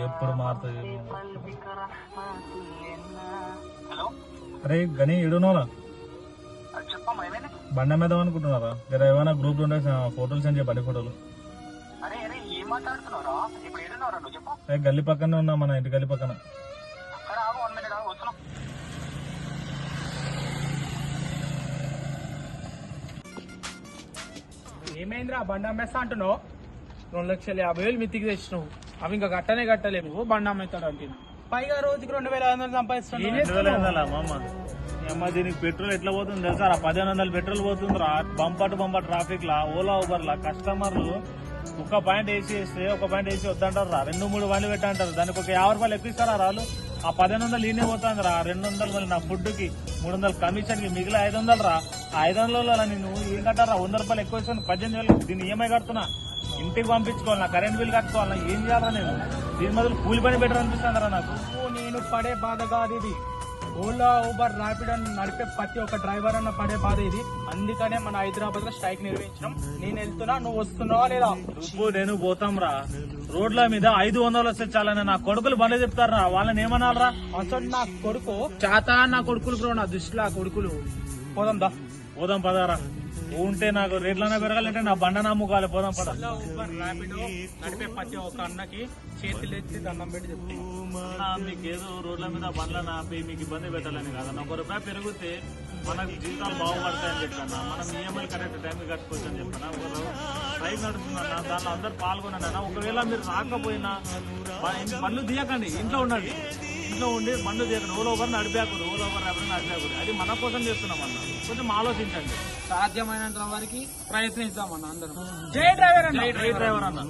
ఎప్పుడు మారుతుంది. అరే గని ఇడునోనా బండ మీద అనుకుంటున్నారా? జర ఏమైనా గ్రూప్ ఉండే ఫోటోలు సెండ్ చేయ, బండి ఫోటోలు. గల్లీ పక్కనే ఉన్నా, మన ఇంటి గల్లీ పక్కన. ఏమైందిరా బండి అమ్మేస్తా అంటున్నావు? 2,50,000 మిత్తికి తెచ్చినావు, అవి ఇంకా కట్టలేము. బండి అమ్మేస్తాడు అంటే పైగా రోజుకి 2,500 సంపాదిస్తున్నావు. అమ్మ దీనికి పెట్రోల్ ఎట్లా పోతుంది తెలుసా? 1,500 పెట్రోల్ పోతుంది రా. బంపర్ ట్రాఫిక్ లా, ఓలా ఊబర్ లా కస్టమర్లు ఒక పాయింట్ వేసి వేస్తే ఒక పాయింట్ వేసి వద్దంటారు రా. 2-3 బండ్లు పెట్టంటారు, దానికి ఒక 50 రూపాయలు ఎక్కువ ఇస్తారా రాళ్ళు? ఆ 1,500 ఈయనే పోతుంది రా. 200 మళ్ళీ నా ఫుడ్ కి, 300 కమిషన్ కి, మిగిలిన 500 రా. ఆ 500 నేను ఏం కట్టారా? 100 రూపాయలు ఎక్కువ ఇస్తాను, 18,000 దీన్ని ఈఎంఐ కడుతున్నా. ఇంటికి పంపించుకోవాలి, నా కరెంట్ బిల్ కట్టుకోవాలా, ఏం చేయాలా నేను? దీని మొదలు కూలి పని బెటర్ అనిపిస్తుందిరా నాకు. నేను పడే బాధ కాదు ఇది. ఓలా ఊబర్ ర్యాపిడ్ అని నడిపే ప్రతి ఒక్క డ్రైవర్ అన్న పడే బాధ ఇది. అందుకనే మన హైదరాబాద్ లో స్ట్రైక్ నిర్వహించడం. నేను వెళ్తున్నా, నువ్వు వస్తున్నావా లేదా? నువ్వు నేను పోతాం రా. రోడ్ల మీద 500 వస్తే చాలని నా కొడుకులు బండ్లు చెప్తారా, వాళ్ళని ఏమనాలరా? అసలు నా కొడుకు చాతా, నా కొడుకులు బ్రో, నా దృష్టిలో ఆ కొడుకులు. పోదాం పదారా. ఉంటే నాకు రేట్లన్నా పెరగాలంటే నా బండ నమ్ముకోవాలి. పోదాం పద. ఊబర్ ర్యాపిడ్ నడిపే ప్రతి ఒక్క అన్నకి చేతులు ఎత్తి దండం పెట్టి చెప్తున్నా, మీకేదో రోడ్ల మీద బండ్లను ఆపి మీకు ఇబ్బంది పెట్టాలని కాదన్న. 1 రూపాయి పెరిగితే మన జీవితాలు బాగుపడతాయని చెప్తాను. మనం ఈఎంఐ కరెక్ట్ టైంకి కట్టుకోవచ్చు అని చెప్తాను. స్ట్రైక్ నడుస్తుందన్న, దాంట్లో అందరు పాల్గొనన్నా. ఒకవేళ మీరు రాకపోయినా బండ్లు తీయకండి, ఇంట్లో ఉండండి. ఇంట్లో ఉండి బండ్లు తీయకండి. ఓలా ఊబర్ నడిపాకూడదు, ఓలా ఊబర్ ర్యాపిడ్ నడిపాకూడదు. అది మన కోసం చేస్తున్నాం అన్న, కొంచెం ఆలోచించండి. సాధ్యమైనంత వరకు ప్రయత్నిస్తామన్న అందరం. జై డ్రైవర్ అన్న. జై డ్రైవర్ అన్న.